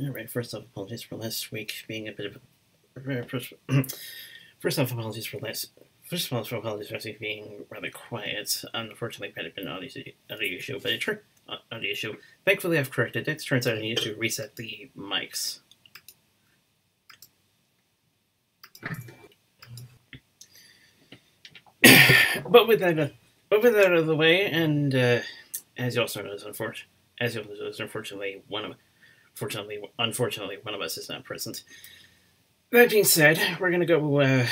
Alright, first off, apologies for last week being a bit of a... First off, apologies for last... First of all, apologies for last week being rather quiet. Unfortunately, I had been an audio issue, but audio issue. Thankfully, I've corrected it. Turns out I needed to reset the mics. But with that out of the way, and as you also know, unfortunately, one of us is not present. That being said, we're gonna go.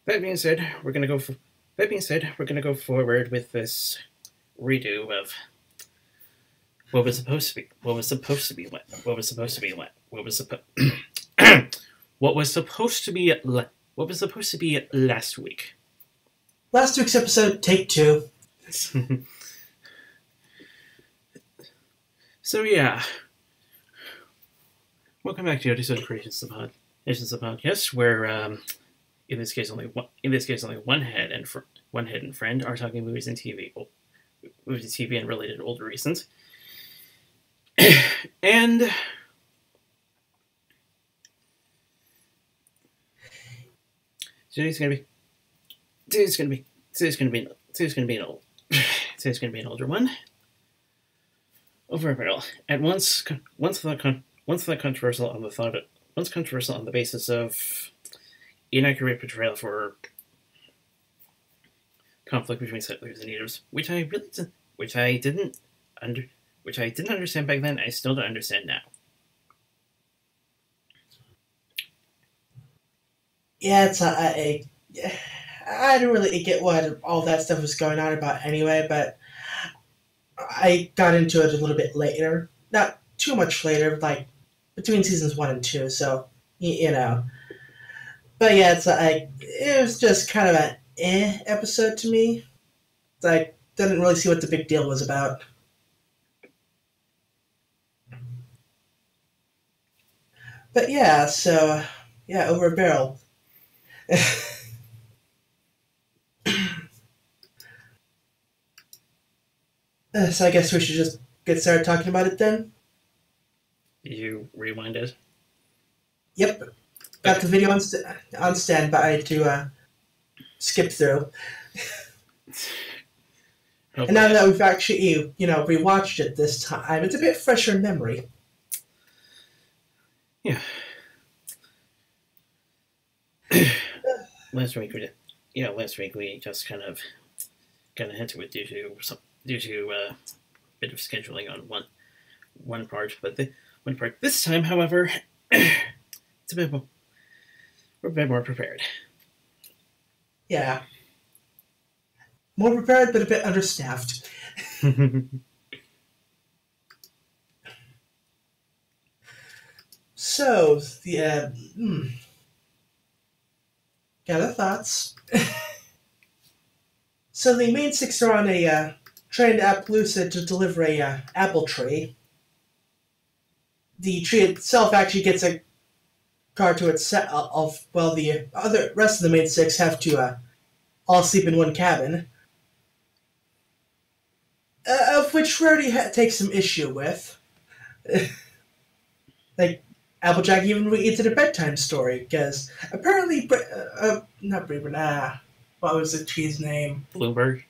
That being said, we're gonna go forward with this redo of what was supposed to be last week. Last week's episode, take 2. So yeah, welcome back to Yoda Soda Creations, the podcast, where in this case only one head and friend are talking movies and TV and related old recent. And today's gonna be an older one. Over a barrel. At once controversial on the basis of inaccurate portrayal for conflict between settlers and natives, which I didn't understand back then. I still don't understand now. Yeah, I didn't really get what all that stuff was going on about anyway, but I got into it a little bit later. Not too much later, like between seasons 1 and 2, so, you know. But yeah, it was just kind of an episode to me. Didn't really see what the big deal was about. But yeah, so, yeah, over a barrel. So I guess we should just get started talking about it then? You rewind it? Yep. Got the video on standby to skip through. Okay. And now that we've actually, rewatched it this time, it's a bit fresher in memory. Yeah. Last week we just kind of had to it due to a bit of scheduling on one part, but the one part this time, however, we're a bit more prepared. Yeah. More prepared, but a bit understaffed. So, yeah, gather thoughts. So the main 6 are on a train to Appaloosa to deliver a apple tree. The tree itself actually gets a car to itself, while the rest of the main 6 have to all sleep in one cabin. Of which Rarity takes some issue with. Like, Applejack even reads it a bedtime story, because apparently, what was the tree's name? Bloomberg.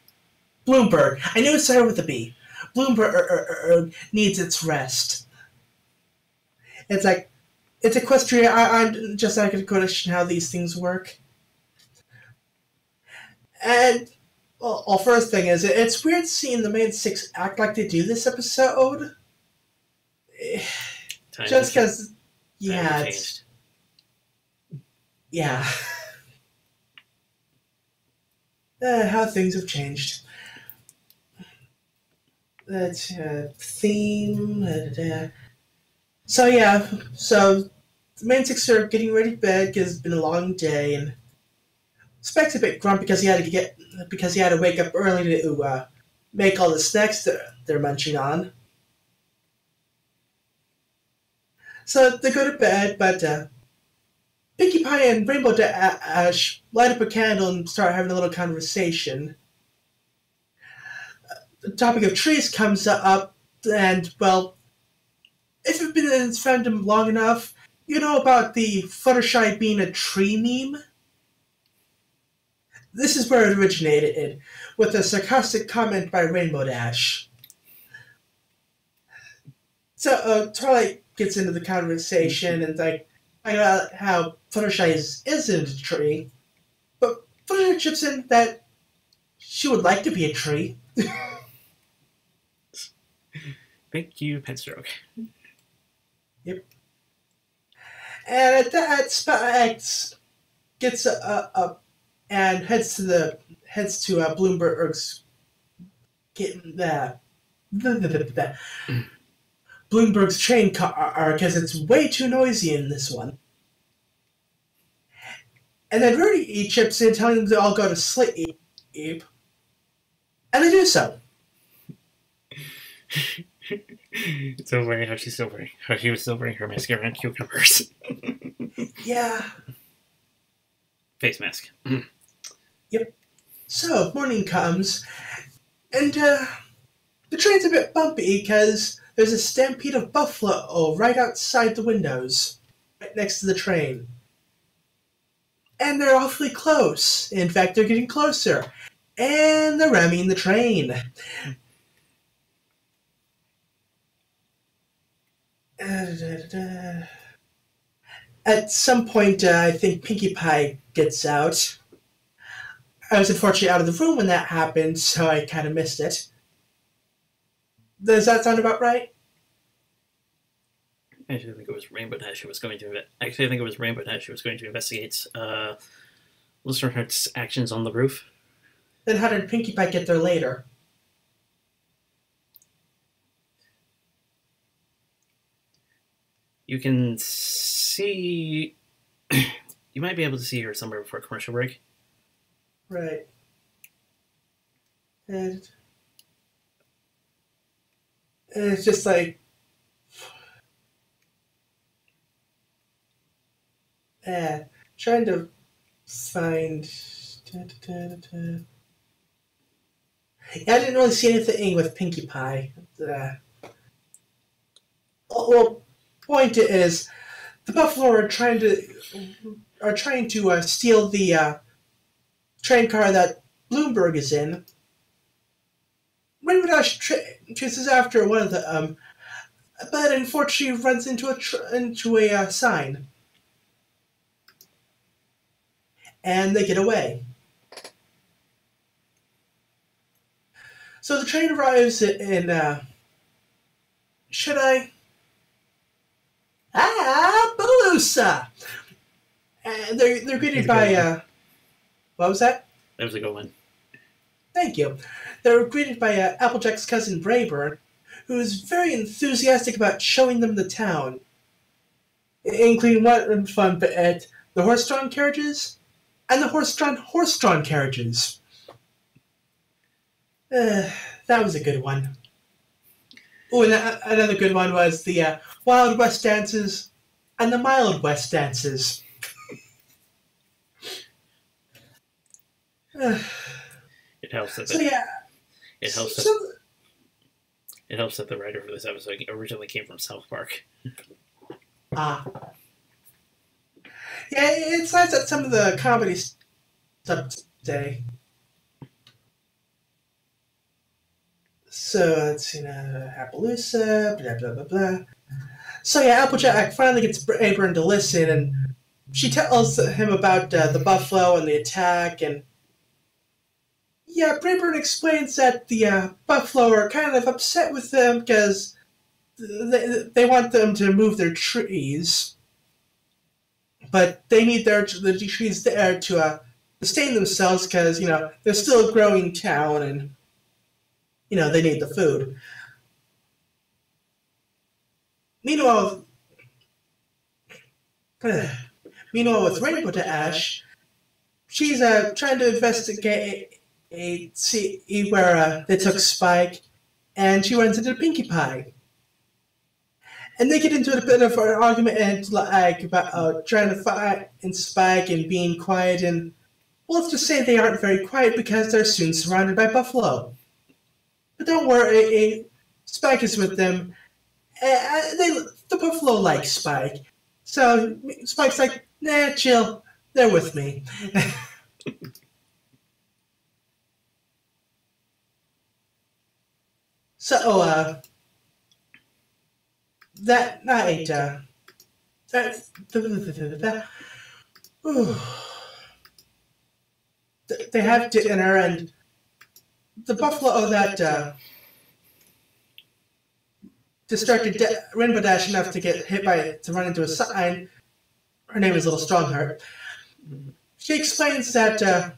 I knew it started with a B. Bloomberg needs its rest. It's like, it's equestrian. I'm just not going to question how these things work. And, well, first thing is, it's weird seeing the main 6 act like they do this episode. Just because, yeah, yeah. How things have changed. That's theme. So yeah, so the main 6 are getting ready to bed because it's been a long day, and Speck's a bit grumpy because he had to wake up early to make all the snacks they're munching on. So they go to bed, but Pinkie Pie and Rainbow Dash light up a candle and start having a little conversation. The topic of trees comes up, and, well, if you've been in this fandom long enough, you know about the Fluttershy being a tree meme? This is where it originated, with a sarcastic comment by Rainbow Dash. So Twilight gets into the conversation and like about how Fluttershy isn't a tree, but Fluttershy chips in that she would like to be a tree. Thank you, Penstroke. Yep. And at that, Spike gets up and heads to Bloomberg's Bloomberg's train car because it's way too noisy in this one. And then Rudy chips in, telling them to all go to sleep, and they do so. It's so funny how she was still wearing her mascara and cucumbers. Yeah. Face mask. Yep. So morning comes, and the train's a bit bumpy because there's a stampede of buffalo right outside the windows, right next to the train. And they're awfully close. In fact, they're getting closer. And they're ramming the train. At some point, I think Pinkie Pie gets out. I was unfortunately out of the room when that happened, so I kind of missed it. Does that sound about right? Actually, I think it was Rainbow Dash who was going to investigate Listenerheart's actions on the roof. Then how did Pinkie Pie get there later? You can see... you might be able to see her somewhere before commercial break. Right. And it's just like... trying to find... Yeah, I didn't really see anything with Pinkie Pie. Well, point is, the Buffalo are trying to steal the train car that Bloomberg is in. Rainbow Dash chases after one of them, but unfortunately runs into a sign, and they get away. So the train arrives in should I? Balusa! And they're greeted by what was that? That was a good one. Thank you. They're greeted by Applejack's cousin Brayburn, who is very enthusiastic about showing them the town, including one fun bit, the horse-drawn carriages and the horse-drawn carriages. That was a good one. Oh, and another good one was the Wild West dances and the Mild West dances. It helps that it helps that the writer for this episode originally came from South Park. Yeah, it's nice that some of the comedy stuff today. So let's see now, Appaloosa, blah blah blah blah. So yeah, Applejack finally gets Brayburn to listen, and she tells him about the buffalo and the attack, and yeah, Brayburn explains that the buffalo are kind of upset with them because they want them to move their trees, but they need the trees there to sustain themselves because they're still a growing town and they need the food. Meanwhile, with Rainbow Dash, she's trying to investigate, see where they took Spike, and she runs into Pinkie Pie. And they get into a bit of an argument about trying to find Spike and being quiet, and well, let's just say they aren't very quiet because they're soon surrounded by buffalo. But don't worry, Spike is with them. They the buffalo likes Spike. So Spike's like, nah, chill. They're with me. So, that night, they have dinner, and the buffalo that distracted Rainbow Dash enough to get hit to run into a sign. Her name is Little Strongheart. She explains that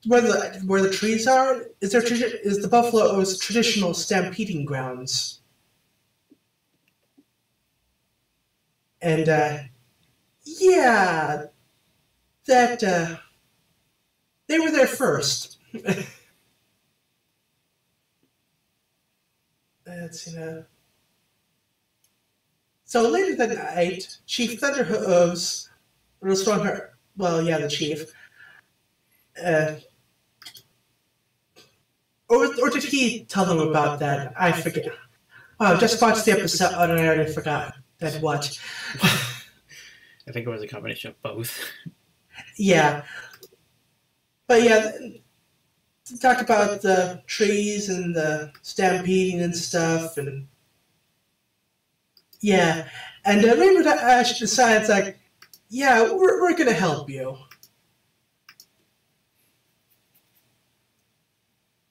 where the trees are is the buffalo's traditional stampeding grounds, and yeah, that they were there first. Let's see now. So later that night, Chief Thunderhooves, Little Strongheart, well, yeah, the chief, or did he tell them about that? I forget. Oh, just watched the episode and I already forgot that what. I think it was a combination of both. Yeah. But yeah, talk about the trees and the stampeding and stuff, and yeah. And Rainbow Dash decides, like, yeah, we're going to help you.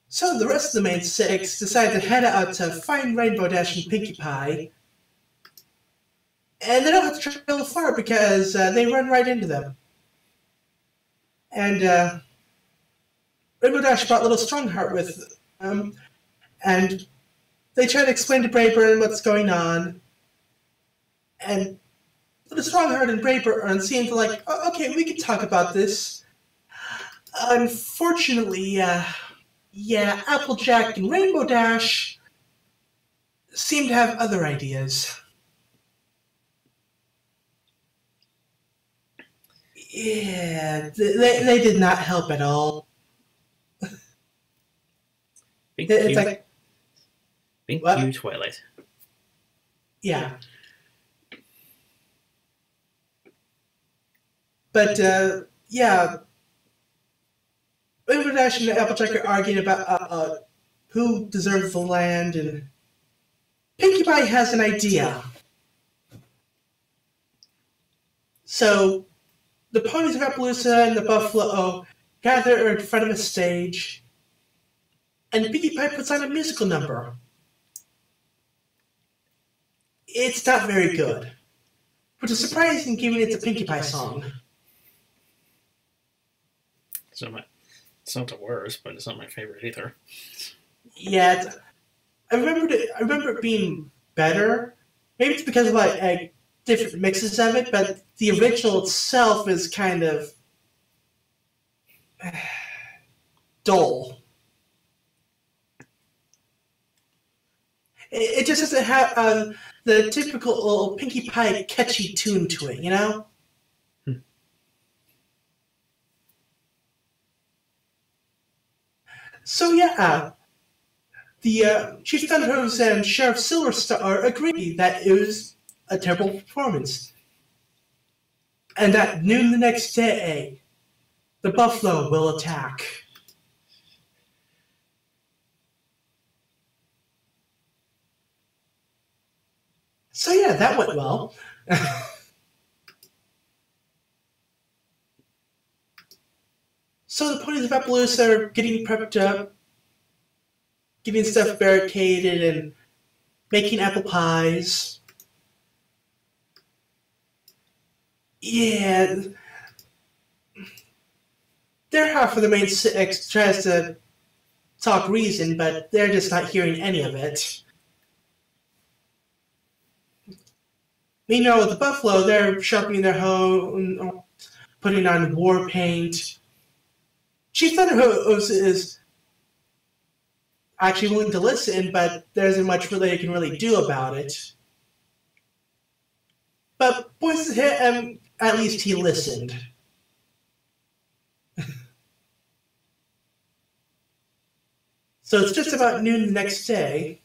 So the rest of the main six decide to head out to find Rainbow Dash and Pinkie Pie. And they don't have to travel far because they run right into them. And Rainbow Dash brought Little Strongheart with them. And they try to explain to Brayburn what's going on. And Little Strongheart and Brayburn seem to like, oh, okay, we can talk about this. Unfortunately, yeah, Applejack and Rainbow Dash seem to have other ideas. Yeah, they did not help at all. It's like, Thank you, Twilight. Yeah. But, yeah, Rainbow Dash and Applejack are arguing about who deserves the land, and Pinkie Pie has an idea. So, the ponies of Appaloosa and the buffalo gather in front of a stage, and Pinkie Pie puts on a musical number. It's not very good, which is surprising given it's a Pinkie Pie song. It's not the worst, but it's not my favorite either. Yeah, I remember it being better. Maybe it's because of like different mixes of it, but the original itself is kind of dull. It just doesn't have the typical Pinkie Pie catchy tune to it, you know? So yeah, the Chief Thunderhooves and Sheriff Silverstar agree that it was a terrible performance. And at noon the next day, the buffalo will attack. So yeah, that went well. So the ponies of Appaloosa are getting prepped up, getting stuff barricaded, and making apple pies. Yeah. Their half of the main six tries to talk reason, but they're just not hearing any of it. Meanwhile, with the buffalo, they're sharpening their hoe, putting on war paint. Chief Thunderhooves is actually willing to listen, but there isn't much they can really do about it. But points to him, at least he listened. So it's just about noon the next day.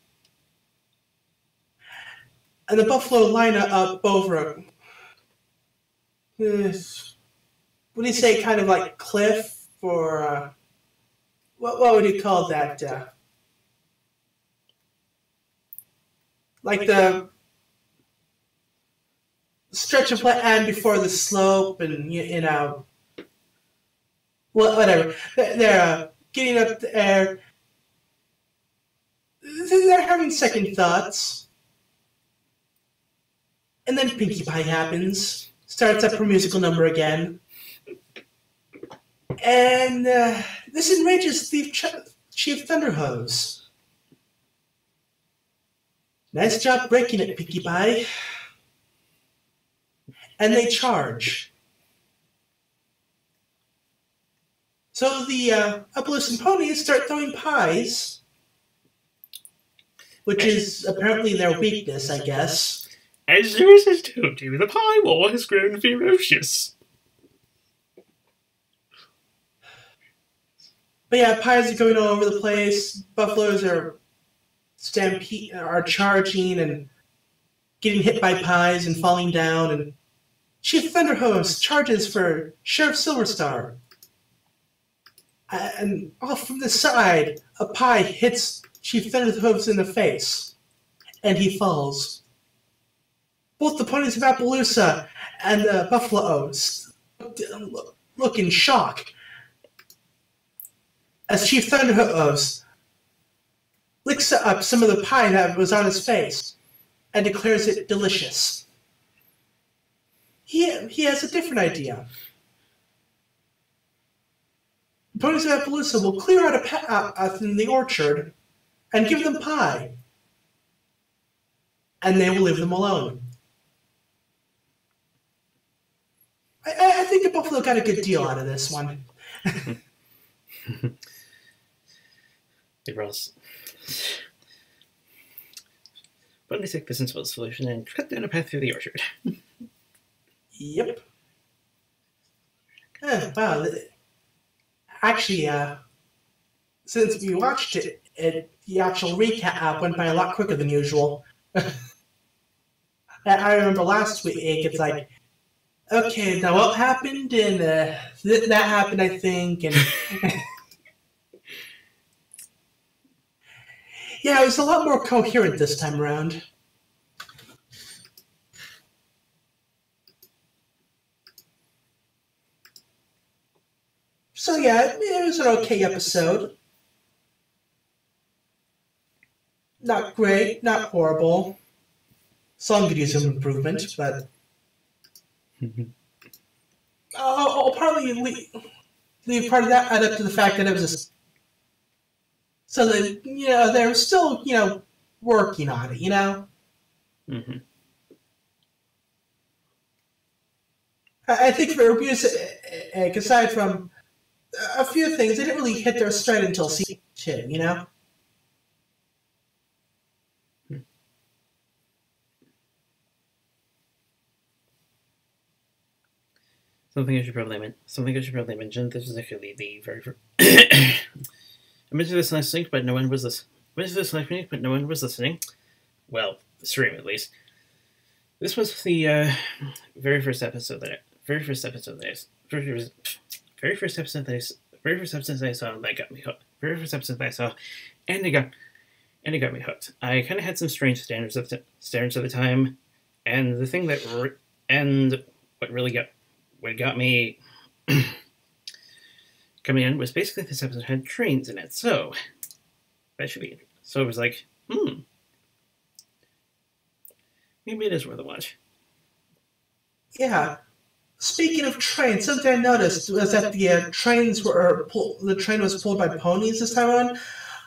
and the buffalo line up over what do you say, kind of like cliff, or what would you call that? Like the stretch of land before the slope, and whatever. They're getting up there. They're having second thoughts, and then Pinkie Pie happens. Starts up her musical number again, and this enrages Chief Thunderhose. Nice job breaking it, Pinkie Pie. And they charge. So the Appalachian ponies start throwing pies, which is apparently their weakness, I guess. As Lewis has told you, the pie war has grown ferocious. But yeah, pies are going all over the place. Buffaloes are charging and getting hit by pies and falling down. And Chief Thunderhose charges for Sheriff Silverstar. And off from the side, a pie hits Chief Thunderhose in the face, and he falls. Both the ponies of Appaloosa and the Buffaloes look in shock as Chief Thunderhose licks up some of the pie that was on his face and declares it delicious. He has a different idea. The ponies of Appaloosa will clear out a path in the orchard and give them pie, and they will leave them alone. I think the Buffalo got a good deal out of this one. It was. But they take the sensible solution and cut down a path through the orchard. Yep. Wow. Actually, since we watched it, the actual recap went by a lot quicker than usual. I remember last week, it's like, okay, now what happened? And that happened, I think. And yeah, it was a lot more coherent this time around. So yeah, it was an okay episode. Not great, not horrible. Some could use some improvement, but I'll probably leave part of that up to the fact that it was so that they were still working on it. Mm-hmm. I think for reviews, aside from a few things, they didn't really hit their stride until season 2. Something I should probably mention. This is actually the very first. I mentioned this last week, but no one was listening. Well, the stream at least. This was the very first episode that I saw that got me hooked. Very first episode that I saw, and it got me hooked. I kind of had some strange standards at the time, and the thing that what got me coming in was basically this episode had trains in it, so that should be. So it was like, maybe it is worth a watch. Yeah. Speaking of trains, something I noticed was that the train was pulled by ponies this time on.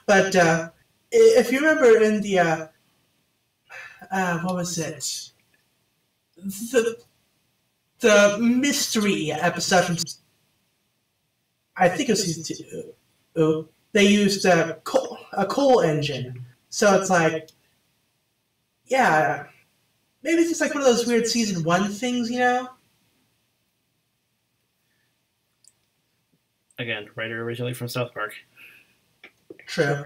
But if you remember in the what was it? The mystery episode from, I think it was season 2. They used a coal engine, so it's like, yeah, maybe it's just like one of those weird season 1 things, Again, writer originally from South Park. True.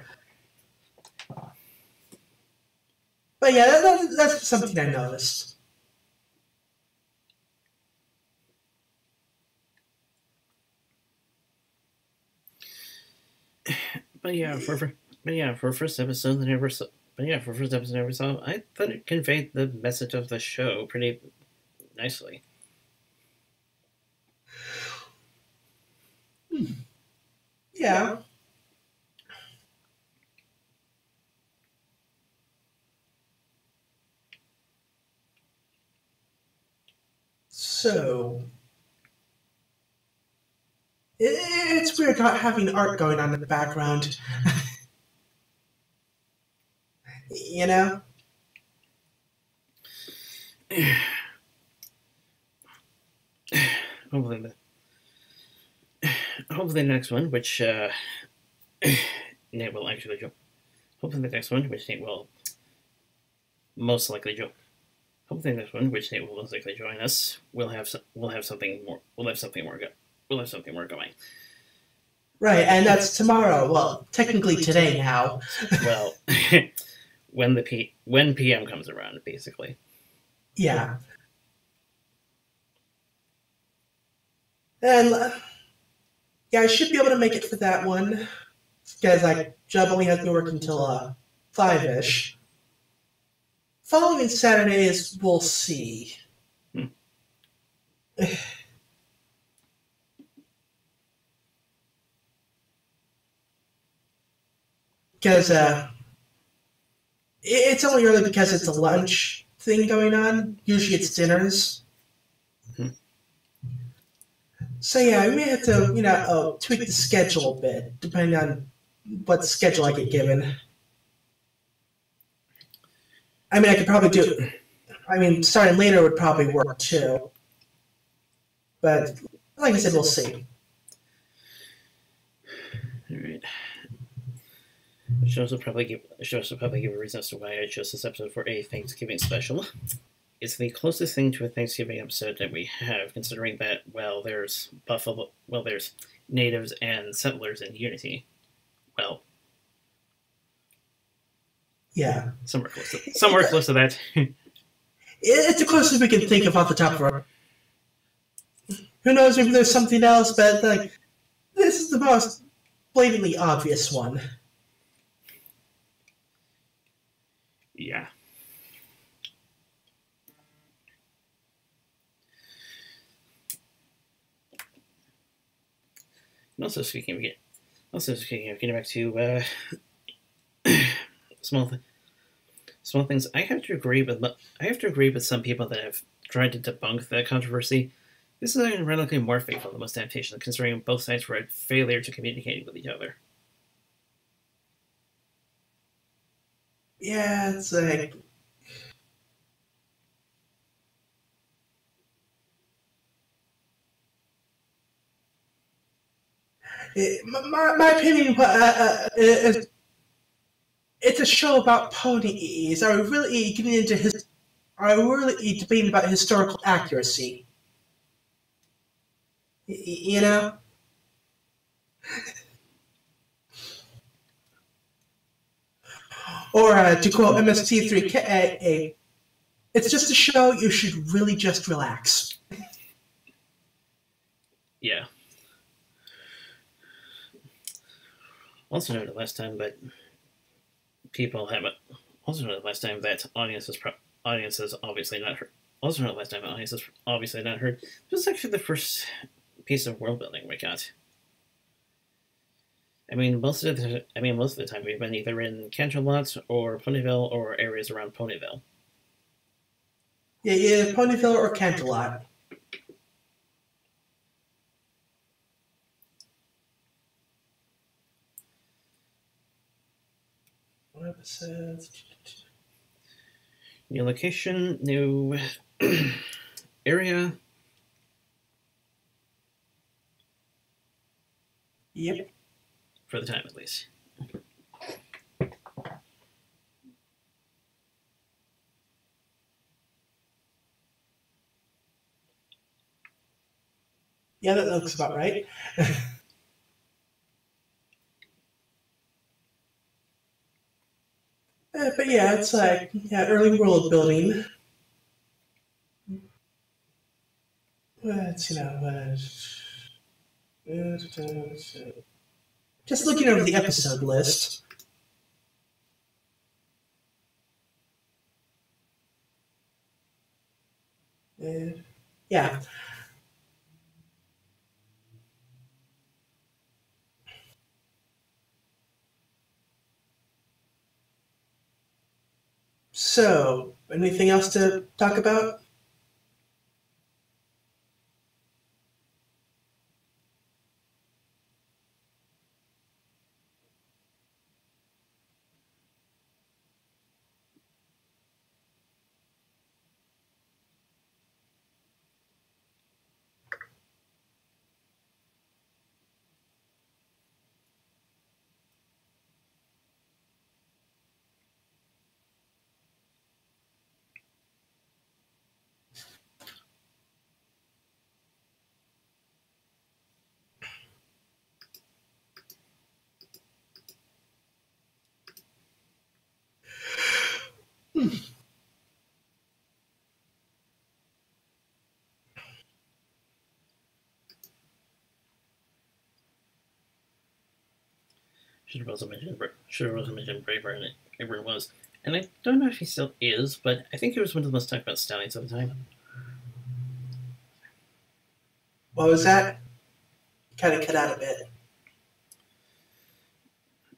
But yeah, that's something I noticed. But yeah, for first episode, I never saw. But yeah, for first episode I never saw, I thought it conveyed the message of the show pretty nicely. Yeah. So it's weird not having art going on in the background. You know? Hopefully, hopefully the next one, which Nate will actually join. Hopefully the next one, which Nate will most likely join. Hopefully the next one, which Nate will most likely join us, we'll have something more. We'll have something more going. Right, and that's tomorrow. Well, technically today now. Well, when PM comes around, basically. Yeah. And yeah, I should be able to make it for that one because like Jub only has me working until 5-ish. Following Saturdays, we'll see. Because it's only early because it's a lunch thing going on. Usually it's dinners. So yeah, we may have to, tweak the schedule a bit, depending on what schedule I get given. I mean, I could probably do. I mean, starting later would probably work too. But like I said, we'll see. All right. I should also probably give a reason as to why I chose this episode for a Thanksgiving special. It's the closest thing to a Thanksgiving episode that we have, considering that there's natives and settlers in Unity. Well, yeah, somewhere close to that. It's the closest we can think of off the top of our. Who knows? Maybe there's something else, but like this is the most blatantly obvious one. Yeah. And also speaking of getting back to small things, I have to agree with some people that have tried to debunk that controversy. This is ironically more faithful than most adaptations, considering both sides were a failure to communicate with each other. Yeah, it's like. My opinion is it's a show about ponies. Are we really getting into Are we really debating about historical accuracy? You know. Or to quote MST3K, it's just a show you should really just relax. Yeah. Also noted last time, but people have also noted last time that audiences obviously not heard. Also noted last time audiences obviously not heard. This is actually the first piece of world building we got. I mean, most of the time we've been either in Canterlot or Ponyville or areas around Ponyville. Yeah, Ponyville or Canterlot. Episodes. New location, new area. Yep. For the time, at least. Yeah, that looks about right. But yeah, it's like early world building. Let's just looking over the episode list. Yeah. So, anything else to talk about? Should have also mentioned Braver and everyone was. And I don't know if he still is, but I think he was one of the most talked about stallions at the time. What was that? Kind of cut out a bit.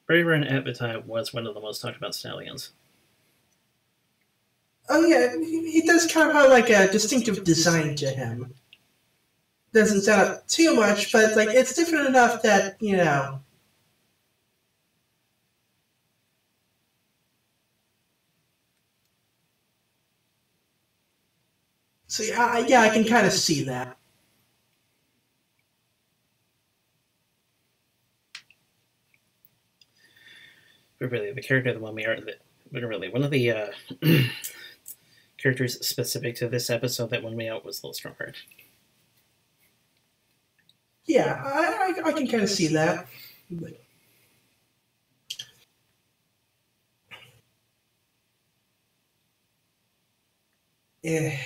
Braver and at the time was one of the most talked about stallions. Oh yeah, he does kind of have like a distinctive design to him. Doesn't sound out too much, but like it's different enough that So yeah, I can kind of see that. But really, the character of the mummy are really one of the characters specific to this episode that won me out was Little Strongheart. Yeah, I can kind of see that. Yeah.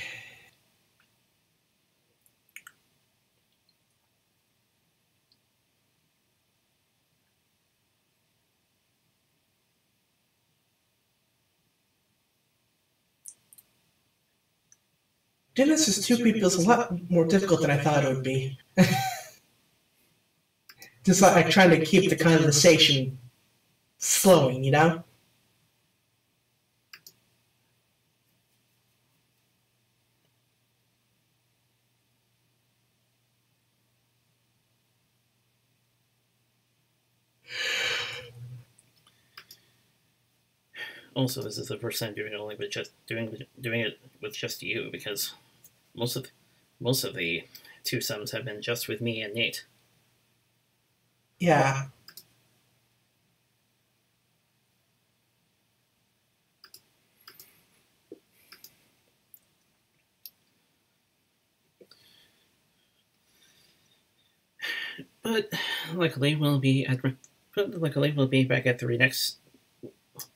Dennis's two people is a lot more difficult than I thought it would be. Just like trying to keep the conversation flowing, you know? Also, this is the first time doing it with just you, because most of the two sums have been just with me and Nate. Yeah. But luckily we'll be back at 3 next.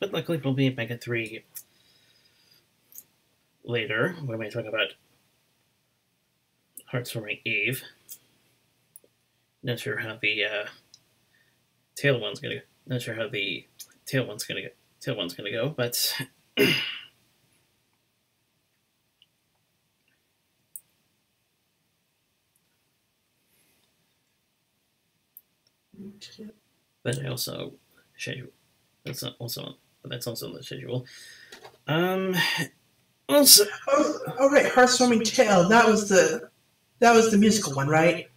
But luckily we'll be back at 3 later when we talk about Heartswarming Eve. Not sure how the tail one's gonna. Not sure how the tail one's gonna go, but. But I also schedule. That's also on the schedule. Also, oh right, Heartswarming Tale. That was the musical one, right?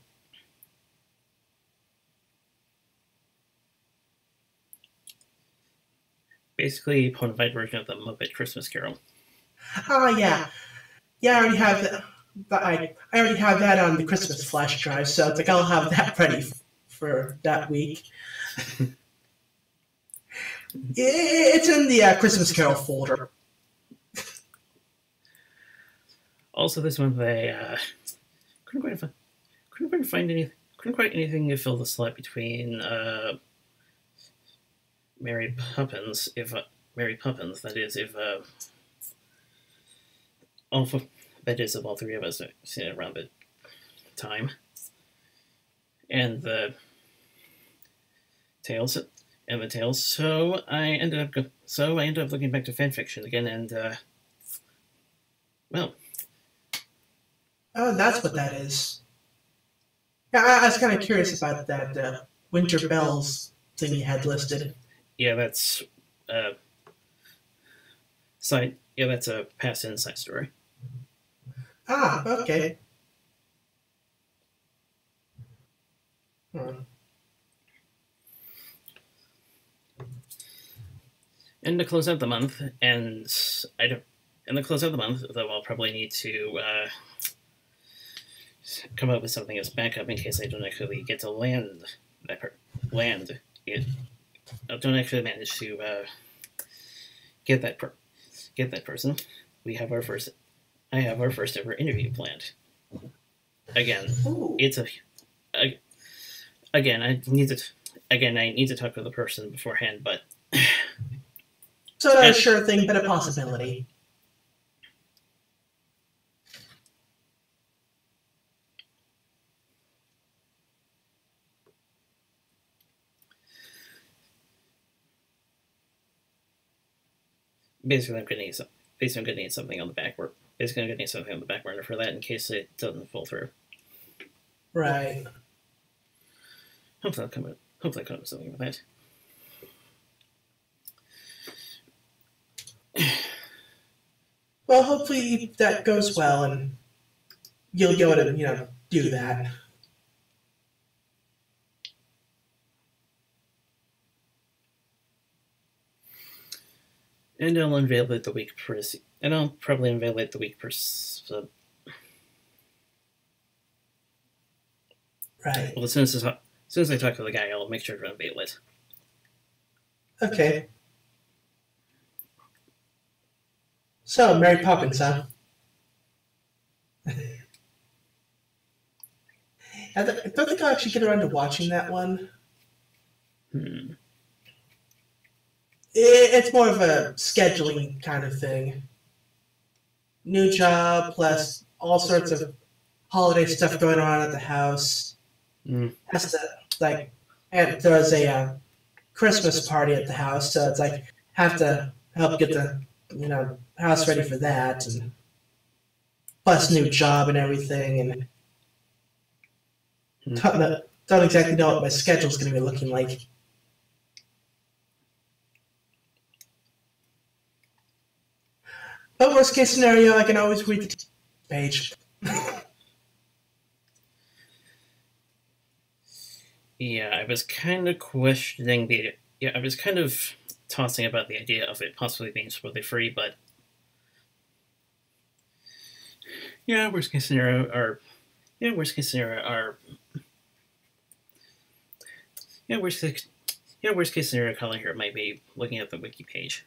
basically, a modified version of the Muppet Christmas Carol. Oh yeah, yeah. I already have that. But I already have that on the Christmas flash drive, so it's like I'll have that ready for that week. It's in the Christmas Carol folder. Also, this month I couldn't quite find anything to fill the slot between Mary Poppins. Mary Poppins. That is, if all that is, if all three of us are sitting around the time, and the tales, So I ended up looking back to fan fiction again, and well. Oh, that's what that is. Yeah, I was kind of curious about that Winter Bells thing you had listed. Yeah, that's that's a past inside story. Ah, okay. And to close out the month, though I'll probably need to come up with something as backup in case I don't actually get to land it. I don't actually manage to get that person. I have our first ever interview planned. Again, Ooh. I need to talk to the person beforehand, but so not a sure thing, but a possibility. basically I'm going to need something on the back burner. Basically, I'm going to need something on the back burner for that in case it doesn't fall through. Right. Hopefully, I'll come up with something with that. Well, hopefully that goes well, and you'll be able to, do that. And I'll unveil it the week I'll probably unveil it the week Right. Well, as soon as I talk to the guy, I'll make sure to unveil it. Okay. So, Mary Poppins, huh? I don't think I'll actually get around to watching that one. It's more of a scheduling kind of thing. New job, plus all sorts of holiday stuff going on at the house. Has to, and there's a Christmas party at the house, so it's have to help get the house ready for that, and plus new job and everything, and don't exactly know what my schedule's going to be looking like. But worst case scenario, I can always read the page. Yeah, I was kind of tossing about the idea of it possibly being spoiler free, but worst case scenario worst case scenario calling here might be looking at the wiki page.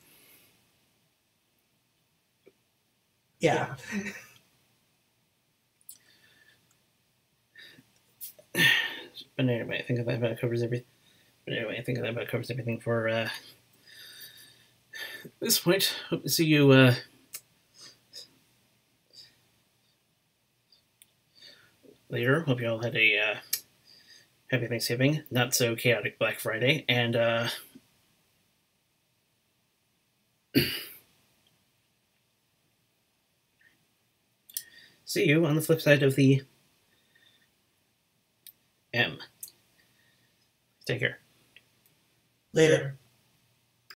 Yeah. But anyway, I think that about covers everything. For this point. Hope to see you later. Hope you all had a happy Thanksgiving, not so chaotic Black Friday, and see you on the flip side of the M. Take care. Later.